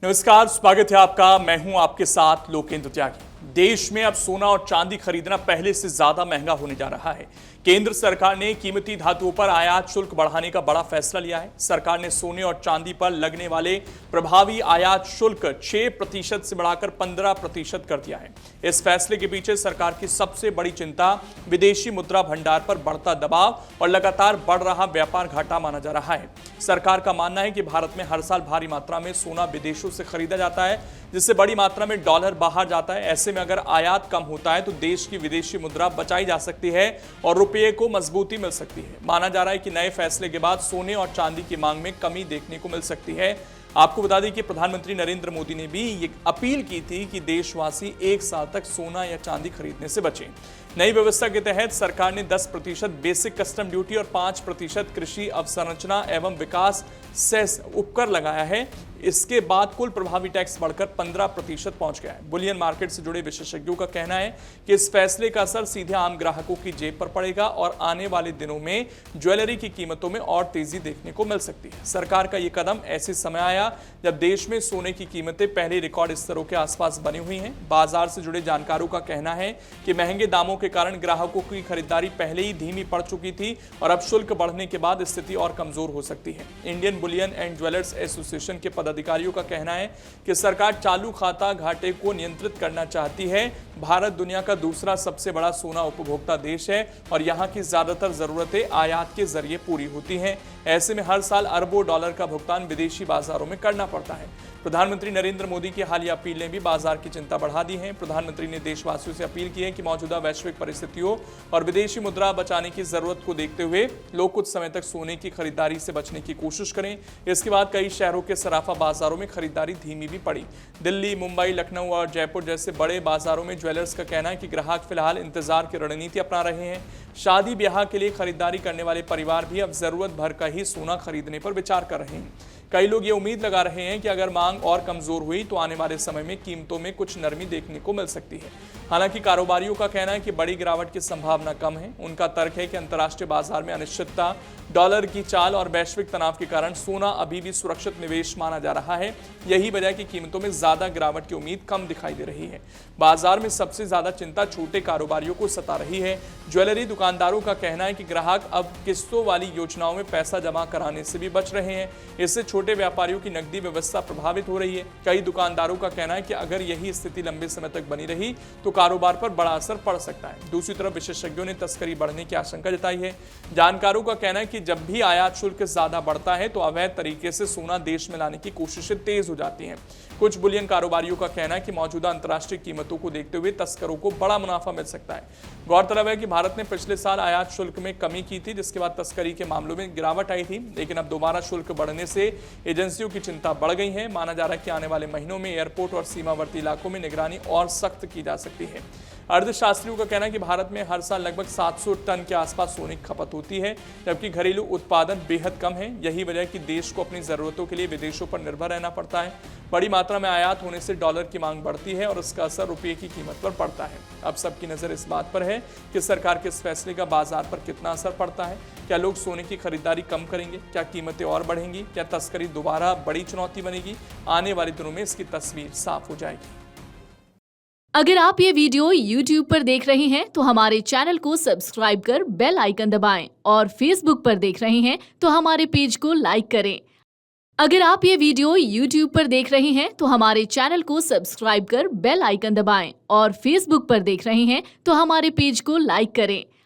नमस्कार, स्वागत है आपका। मैं हूं आपके साथ लोकेंद्र त्यागी। देश में अब सोना और चांदी खरीदना पहले से ज्यादा महंगा होने जा रहा है। केंद्र सरकार ने कीमती धातुओं पर आयात शुल्क बढ़ाने का बड़ा फैसला लिया है। सरकार ने सोने और चांदी पर लगने वाले प्रभावी आयात शुल्क 6% से बढ़ाकर 15% कर दिया है। इस फैसले के पीछे सरकार की सबसे बड़ी चिंता विदेशी मुद्रा भंडार पर बढ़ता दबाव और लगातार बढ़ रहा व्यापार घाटा माना जा रहा है। सरकार का मानना है कि भारत में हर साल भारी मात्रा में सोना विदेशों से खरीदा जाता है, जिससे बड़ी मात्रा में डॉलर बाहर जाता है। ऐसे में अगर आयात कम होता है तो देश की विदेशी मुद्रा बचाई जा सकती है और रुपये को मजबूती मिल सकती है। माना जा रहा है कि नए फैसले के बाद सोने और चांदी की मांग में कमी देखने को मिल सकती है। आपको बता दें कि प्रधानमंत्री नरेंद्र मोदी ने भी ये अपील की थी कि देशवासी एक साल तक सोना या चांदी खरीदने से बचें। नई व्यवस्था के तहत सरकार ने 10% बेसिक कस्टम ड्यूटी और 5% कृषि अवसंरचना एवं विकास सेस उपकर लगाया है। इसके बाद कुल प्रभावी टैक्स बढ़कर 15% पहुंच गया है। बुलियन मार्केट से जुड़े विशेषज्ञों का कहना है कि इस फैसले का असर सीधे आम ग्राहकों की जेब पर पड़ेगा और आने वाले दिनों में ज्वेलरी की कीमतों में और तेजी देखने को मिल सकती है। सरकार का यह कदम ऐसे समय आया जब देश में सोने की कीमतें पहले रिकॉर्ड स्तरों के आसपास बनी हुई हैं। बाजार से जुड़े जानकारों का कहना है कि महंगे दामों के कारण ग्राहकों की खरीदारी पहले ही धीमी पड़ चुकी थी और अब शुल्क बढ़ने के बाद स्थिति और कमजोर हो सकती है। Indian Boolean and jewellers association के पदाधिकारियों का कहना है कि सरकार चालू खाता घाटे को नियंत्रित करना चाहती है। भारत दुनिया का दूसरा सबसे बड़ा सोना उपभोक्ता देश है और यहां की ज्यादातर जरूरतें आयात के जरिए पूरी होती हैं। ऐसे में हर साल अरबों डॉलर का भुगतान विदेशी बाजारों में करना पड़ता है। प्रधानमंत्री नरेंद्र मोदी की हालिया अपील ने भी बाजार की चिंता बढ़ा दी है। प्रधानमंत्री ने देशवासियों से अपील की है कि मौजूदा वैश्विक परिस्थितियों और विदेशी मुद्रा बचाने की जरूरत को देखते हुए लोग कुछ समय तक सोने की खरीदारी से बचने की कोशिश करें। इसके बाद कई शहरों के सराफा बाजारों में खरीदारी धीमी भी पड़ी। दिल्ली, मुंबई, लखनऊ और जयपुर जैसे बड़े बाजारों में ज्वेलर्स का कहना है कि ग्राहक फिलहाल इंतजार की रणनीति अपना रहे हैं। शादी ब्याह के लिए खरीदारी करने वाले परिवार भी अब जरूरत भर का ही सोना खरीदने पर विचार कर रहे हैं। कई लोग ये उम्मीद लगा रहे हैं कि अगर मांग और कमजोर हुई तो आने वाले समय में कीमतों में कुछ नरमी देखने को मिल सकती है। हालांकि कारोबारियों का कहना है कि बड़ी गिरावट की संभावना कम है। उनका तर्क है कि अंतर्राष्ट्रीय बाजार में अनिश्चितता, डॉलर की चाल और वैश्विक तनाव के कारण सोना अभी भी सुरक्षित निवेश माना जा रहा है। यही वजह की कीमतों में ज्यादा गिरावट की उम्मीद कम दिखाई दे रही है। बाजार में सबसे ज्यादा चिंता छोटे कारोबारियों को सता रही है। ज्वेलरी दुकानदारों का कहना है कि ग्राहक अब किस्तों वाली योजनाओं में पैसा जमा कराने से भी बच रहे हैं। इससे छोटे व्यापारियों की नकदी व्यवस्था प्रभावित हो रही है। कई दुकानदारों का कहना है कि अगर यही स्थिति लंबे समय तक बनी रही तो कारोबार पर बड़ा असर पड़ सकता है। दूसरी तरफ विशेषज्ञों ने तस्करी बढ़ने की आशंका जताई है। जानकारों का कहना है कि जब भी आयात शुल्क ज्यादा बढ़ता है तो अवैध तरीके से सोना देश में लाने की कोशिशें तेज हो जाती हैं। कुछ बुलियन कारोबारियों का कहना है कि मौजूदा अंतर्राष्ट्रीय कीमतों को देखते हुए तस्करों को बड़ा मुनाफा मिल सकता है। गौरतलब है कि भारत ने पिछले साल आयात शुल्क में कमी की थी, जिसके बाद तस्करी के मामलों में गिरावट आई थी, लेकिन अब दोबारा शुल्क बढ़ने से एजेंसियों की चिंता बढ़ गई है। माना जा रहा है कि आने वाले महीनों में एयरपोर्ट और सीमावर्ती इलाकों में निगरानी और सख्त की जा सकती है। अर्थशास्त्रियों का कहना है कि भारत में हर साल लगभग 700 टन के आसपास सोने की खपत होती है, जबकि घरेलू उत्पादन बेहद कम है। यही वजह है कि देश को अपनी जरूरतों के लिए विदेशों पर निर्भर रहना पड़ता है। बड़ी मात्रा में आयात होने से डॉलर की मांग बढ़ती है और इसका असर रुपये की कीमत पर पड़ता है। अब सबकी नजर इस बात पर है कि सरकार के इस फैसले का बाजार पर कितना असर पड़ता है। क्या लोग सोने की खरीदारी कम करेंगे? क्या कीमतें और बढ़ेंगी? क्या तस्करी दोबारा बड़ी चुनौती बनेगी? आने वाले दिनों में इसकी तस्वीर साफ हो जाएगी। अगर आप ये वीडियो YouTube पर देख रहे हैं तो हमारे चैनल को सब्सक्राइब कर बेल आइकन दबाएं और Facebook पर देख रहे हैं तो हमारे पेज को लाइक करें। अगर आप ये वीडियो YouTube पर देख रहे हैं तो हमारे चैनल को सब्सक्राइब कर बेल आइकन दबाएं और Facebook पर देख रहे हैं तो हमारे पेज को लाइक करें।